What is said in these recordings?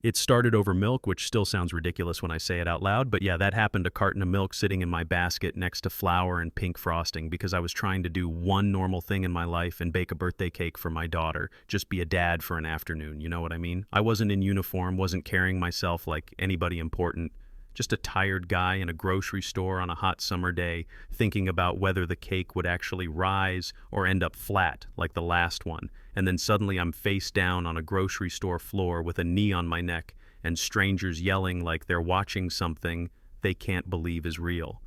It started over milk, which still sounds ridiculous when I say it out loud, but yeah, that happened. A carton of milk sitting in my basket next to flour and pink frosting because I was trying to do one normal thing in my life and bake a birthday cake for my daughter, just be a dad for an afternoon, you know what I mean? I wasn't in uniform, wasn't carrying myself like anybody important, just a tired guy in a grocery store on a hot summer day thinking about whether the cake would actually rise or end up flat like the last one. And then suddenly I'm face down on a grocery store floor with a knee on my neck and strangers yelling like they're watching something they can't believe is real.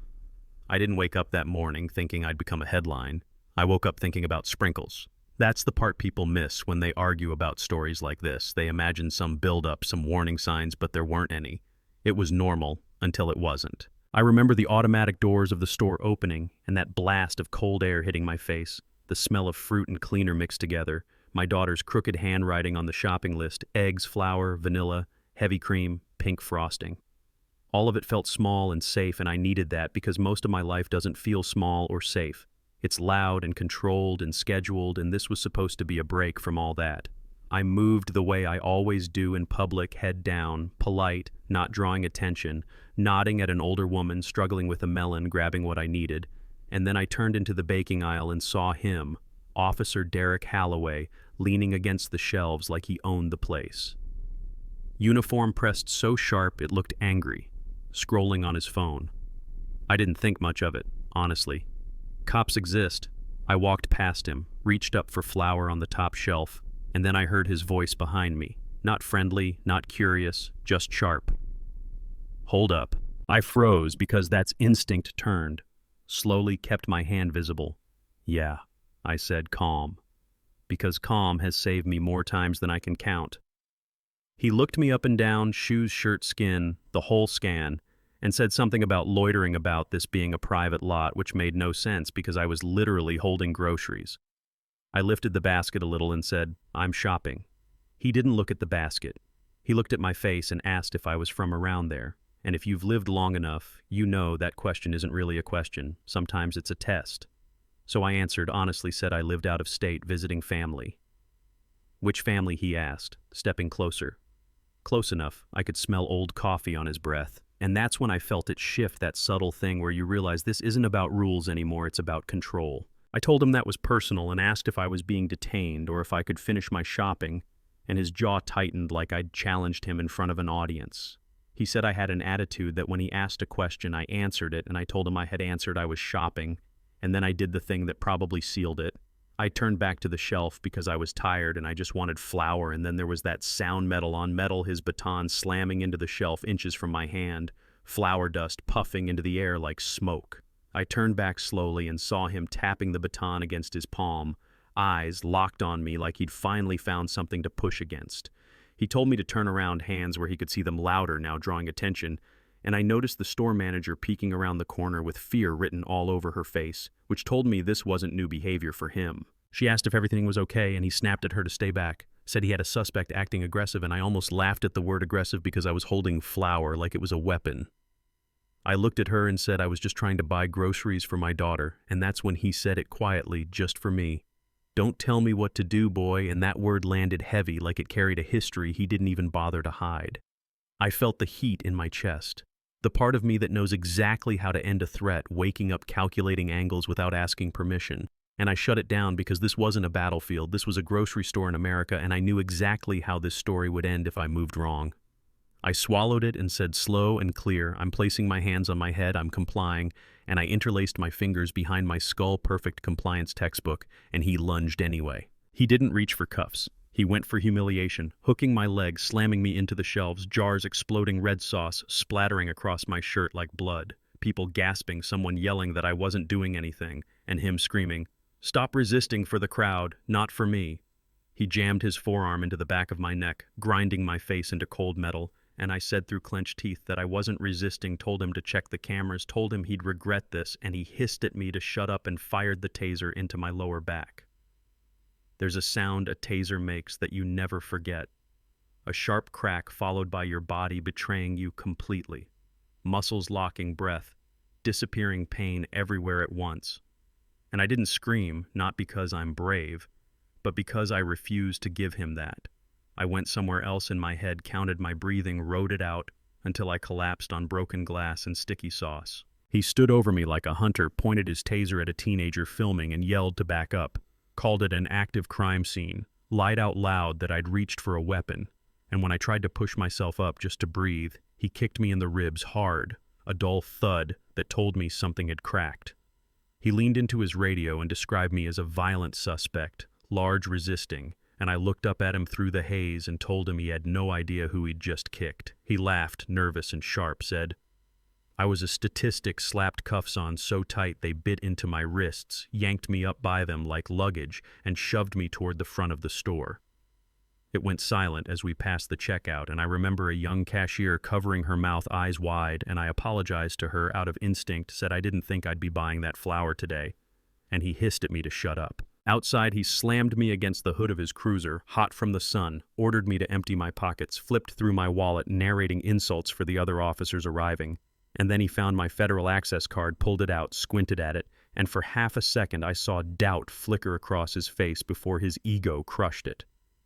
I didn't wake up that morning thinking I'd become a headline. I woke up thinking about sprinkles. That's the part people miss when they argue about stories like this. They imagine some build-up, some warning signs, but there weren't any. It was normal until it wasn't. I remember the automatic doors of the store opening and that blast of cold air hitting my face, the smell of fruit and cleaner mixed together, my daughter's crooked handwriting on the shopping list, eggs, flour, vanilla, heavy cream, pink frosting. All of it felt small and safe, and I needed that because most of my life doesn't feel small or safe. It's loud and controlled and scheduled, and this was supposed to be a break from all that. I moved the way I always do in public, head down, polite, not drawing attention, nodding at an older woman struggling with a melon, grabbing what I needed. And then I turned into the baking aisle and saw him, Officer Derek Halloway, leaning against the shelves like he owned the place. Uniform pressed so sharp it looked angry, scrolling on his phone. I didn't think much of it, honestly. Cops exist. I walked past him, reached up for flour on the top shelf, and then I heard his voice behind me. Not friendly, not curious, just sharp. Hold up. I froze because that's instinct turned. Slowly kept my hand visible. Yeah, I said, calm. Because calm has saved me more times than I can count. He looked me up and down, shoes, shirt, skin, the whole scan, and said something about loitering about this being a private lot, which made no sense because I was literally holding groceries. I lifted the basket a little and said, I'm shopping. He didn't look at the basket. He looked at my face and asked if I was from around there. And if you've lived long enough, you know that question isn't really a question. Sometimes it's a test. So I answered, honestly said I lived out of state visiting family. Which family, he asked, stepping closer. Close enough, I could smell old coffee on his breath. And that's when I felt it shift, that subtle thing where you realize this isn't about rules anymore, it's about control. I told him that was personal and asked if I was being detained or if I could finish my shopping, and his jaw tightened like I'd challenged him in front of an audience. He said I had an attitude that when he asked a question, I answered it, and I told him I had answered I was shopping, and then I did the thing that probably sealed it. I turned back to the shelf because I was tired and I just wanted flour, and then there was that sound, metal on metal, his baton slamming into the shelf inches from my hand, flour dust puffing into the air like smoke. I turned back slowly and saw him tapping the baton against his palm, eyes locked on me like he'd finally found something to push against. He told me to turn around, hands where he could see them louder, now drawing attention, and I noticed the store manager peeking around the corner with fear written all over her face, which told me this wasn't new behavior for him. She asked if everything was okay, and he snapped at her to stay back, said he had a suspect acting aggressive, and I almost laughed at the word aggressive because I was holding flour like it was a weapon. I looked at her and said I was just trying to buy groceries for my daughter, and that's when he said it quietly, just for me. Don't tell me what to do, boy, and that word landed heavy like it carried a history he didn't even bother to hide. I felt the heat in my chest. The part of me that knows exactly how to end a threat, waking up calculating angles without asking permission. And I shut it down because this wasn't a battlefield, this was a grocery store in America, and I knew exactly how this story would end if I moved wrong. I swallowed it and said slow and clear, I'm placing my hands on my head, I'm complying, and I interlaced my fingers behind my skull-perfect compliance textbook, and he lunged anyway. He didn't reach for cuffs. He went for humiliation, hooking my legs, slamming me into the shelves, jars exploding red sauce, splattering across my shirt like blood, people gasping, someone yelling that I wasn't doing anything, and him screaming, "Stop resisting for the crowd, not for me." He jammed his forearm into the back of my neck, grinding my face into cold metal, and I said through clenched teeth that I wasn't resisting, told him to check the cameras, told him he'd regret this, and he hissed at me to shut up and fired the taser into my lower back. There's a sound a taser makes that you never forget. A sharp crack followed by your body betraying you completely. Muscles locking, breath, disappearing pain everywhere at once. And I didn't scream, not because I'm brave, but because I refused to give him that. I went somewhere else in my head, counted my breathing, wrote it out, until I collapsed on broken glass and sticky sauce. He stood over me like a hunter, pointed his taser at a teenager filming, and yelled to back up, called it an active crime scene, lied out loud that I'd reached for a weapon, and when I tried to push myself up just to breathe, he kicked me in the ribs hard, a dull thud that told me something had cracked. He leaned into his radio and described me as a violent suspect, large resisting, and I looked up at him through the haze and told him he had no idea who he'd just kicked. He laughed, nervous and sharp, said, "I was a statistic, slapped cuffs on so tight they bit into my wrists, yanked me up by them like luggage, and shoved me toward the front of the store." It went silent as we passed the checkout, and I remember a young cashier covering her mouth, eyes wide, and I apologized to her out of instinct, said I didn't think I'd be buying that flour today, and he hissed at me to shut up. Outside, he slammed me against the hood of his cruiser, hot from the sun, ordered me to empty my pockets, flipped through my wallet, narrating insults for the other officers arriving. And then he found my federal access card, pulled it out, squinted at it, and for half a second I saw doubt flicker across his face before his ego crushed it.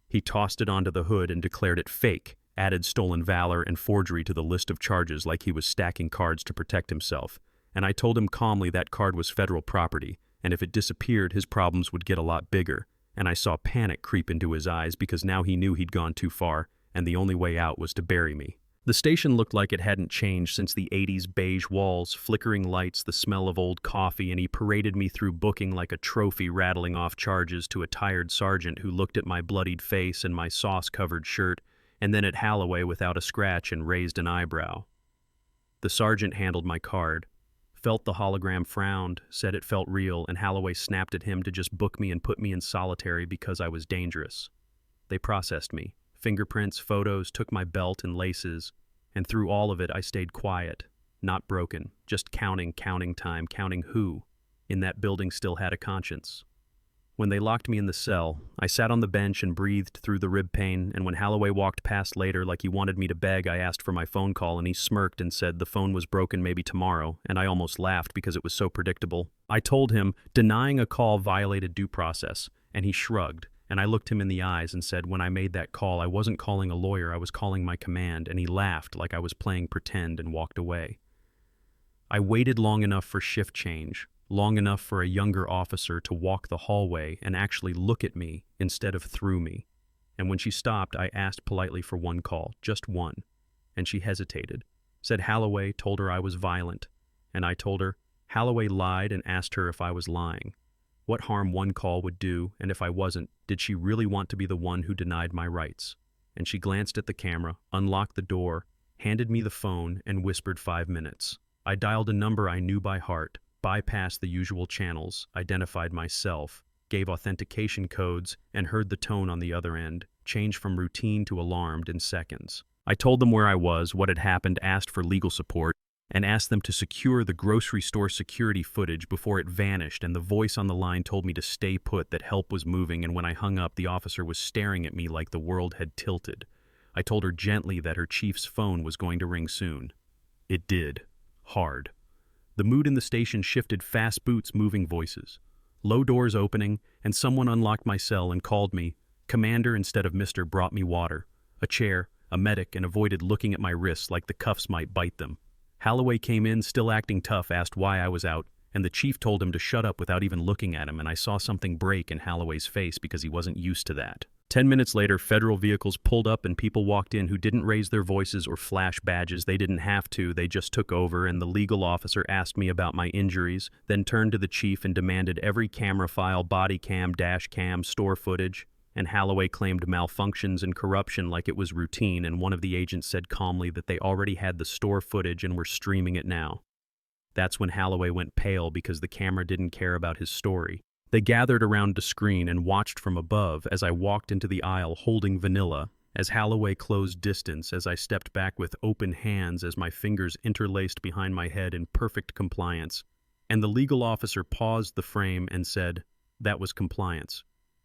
He tossed it onto the hood and declared it fake, added stolen valor and forgery to the list of charges like he was stacking cards to protect himself. And I told him calmly that card was federal property, and if it disappeared, his problems would get a lot bigger. And I saw panic creep into his eyes because now he knew he'd gone too far, and the only way out was to bury me. The station looked like it hadn't changed since the 80s, beige walls, flickering lights, the smell of old coffee, and he paraded me through booking like a trophy, rattling off charges to a tired sergeant who looked at my bloodied face and my sauce-covered shirt, and then at Holloway without a scratch and raised an eyebrow. The sergeant handled my card, felt the hologram, frowned, said it felt real, and Holloway snapped at him to just book me and put me in solitary because I was dangerous. They processed me. Fingerprints, photos, took my belt and laces, and through all of it I stayed quiet, not broken, just counting time, counting who in that building still had a conscience. When they locked me in the cell, I sat on the bench and breathed through the rib pain, and when Holloway walked past later like he wanted me to beg, I asked for my phone call and he smirked and said the phone was broken, maybe tomorrow, and I almost laughed because it was so predictable. I told him denying a call violated due process, and he shrugged. And I looked him in the eyes and said, when I made that call, I wasn't calling a lawyer, I was calling my command, and he laughed like I was playing pretend and walked away. I waited long enough for shift change, long enough for a younger officer to walk the hallway and actually look at me instead of through me. And when she stopped, I asked politely for one call, just one. And she hesitated, said Holloway told her I was violent. And I told her, Holloway lied and asked her if I was lying. What harm one call would do, and if I wasn't, did she really want to be the one who denied my rights? And she glanced at the camera, unlocked the door, handed me the phone, and whispered 5 minutes. I dialed a number I knew by heart, bypassed the usual channels, identified myself, gave authentication codes, and heard the tone on the other end, change from routine to alarmed in seconds. I told them where I was, what had happened, asked for legal support, and asked them to secure the grocery store security footage before it vanished, and the voice on the line told me to stay put, that help was moving, and when I hung up, the officer was staring at me like the world had tilted. I told her gently that her chief's phone was going to ring soon. It did. Hard. The mood in the station shifted, fast boots, moving voices. Low doors opening, and someone unlocked my cell and called me. Commander instead of Mr. brought me water, a chair, a medic, and avoided looking at my wrists like the cuffs might bite them. Holloway came in, still acting tough, asked why I was out, and the chief told him to shut up without even looking at him, and I saw something break in Holloway's face because he wasn't used to that. 10 minutes later, federal vehicles pulled up and people walked in who didn't raise their voices or flash badges. They didn't have to, they just took over, and the legal officer asked me about my injuries, then turned to the chief and demanded every camera file, body cam, dash cam, store footage. And Holloway claimed malfunctions and corruption like it was routine, and one of the agents said calmly that they already had the store footage and were streaming it now. That's when Holloway went pale because the camera didn't care about his story. They gathered around the screen and watched from above as I walked into the aisle holding vanilla, as Holloway closed distance, as I stepped back with open hands as my fingers interlaced behind my head in perfect compliance. And the legal officer paused the frame and said, "That was compliance."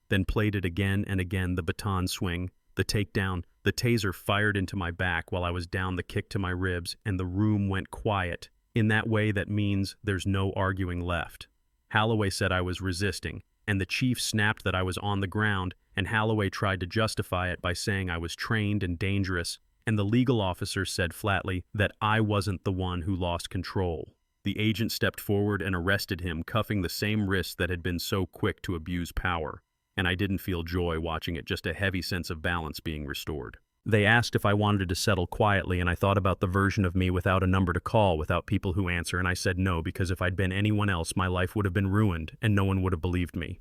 Then played it again and again, the baton swing, the takedown, the taser fired into my back while I was down, the kick to my ribs, and the room went quiet. In that way, that means there's no arguing left. Holloway said I was resisting, And the chief snapped that I was on the ground, and Holloway tried to justify it by saying I was trained and dangerous, and the legal officer said flatly that I wasn't the one who lost control. The agent stepped forward and arrested him, cuffing the same wrist that had been so quick to abuse power. And I didn't feel joy watching it, just a heavy sense of balance being restored. They asked if I wanted to settle quietly, and I thought about the version of me without a number to call, without people who answer, and I said no, because if I'd been anyone else, my life would have been ruined, and no one would have believed me.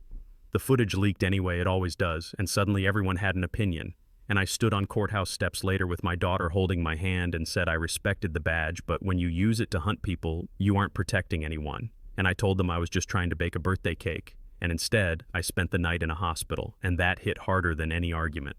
The footage leaked anyway, it always does, and suddenly everyone had an opinion. And I stood on courthouse steps later with my daughter holding my hand and said I respected the badge, but when you use it to hunt people, you aren't protecting anyone. And I told them I was just trying to bake a birthday cake. And instead, I spent the night in a hospital, and that hit harder than any argument.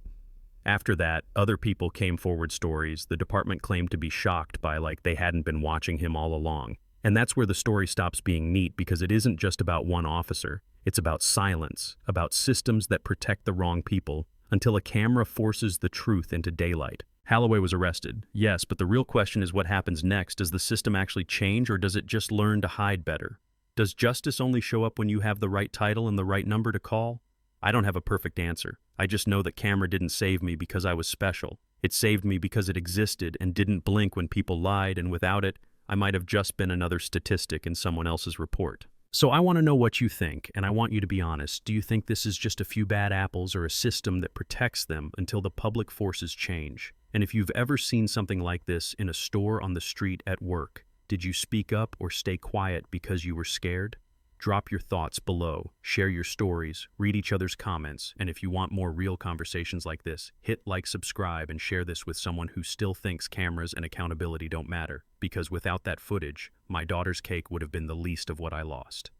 After that, other people came forward stories. The department claimed to be shocked by they hadn't been watching him all along. And that's where the story stops being neat, because it isn't just about one officer. It's about silence, about systems that protect the wrong people, until a camera forces the truth into daylight. Holloway was arrested, yes, but the real question is what happens next. Does the system actually change, or does it just learn to hide better? Does justice only show up when you have the right title and the right number to call? I don't have a perfect answer. I just know that camera didn't save me because I was special. It saved me because it existed and didn't blink when people lied, and without it, I might have just been another statistic in someone else's report. So I want to know what you think, and I want you to be honest. Do you think this is just a few bad apples or a system that protects them until the public forces change? And if you've ever seen something like this in a store, on the street, at work, did you speak up or stay quiet because you were scared? Drop your thoughts below, share your stories, read each other's comments, and if you want more real conversations like this, hit like, subscribe, and share this with someone who still thinks cameras and accountability don't matter, because without that footage, my daughter's cake would have been the least of what I lost.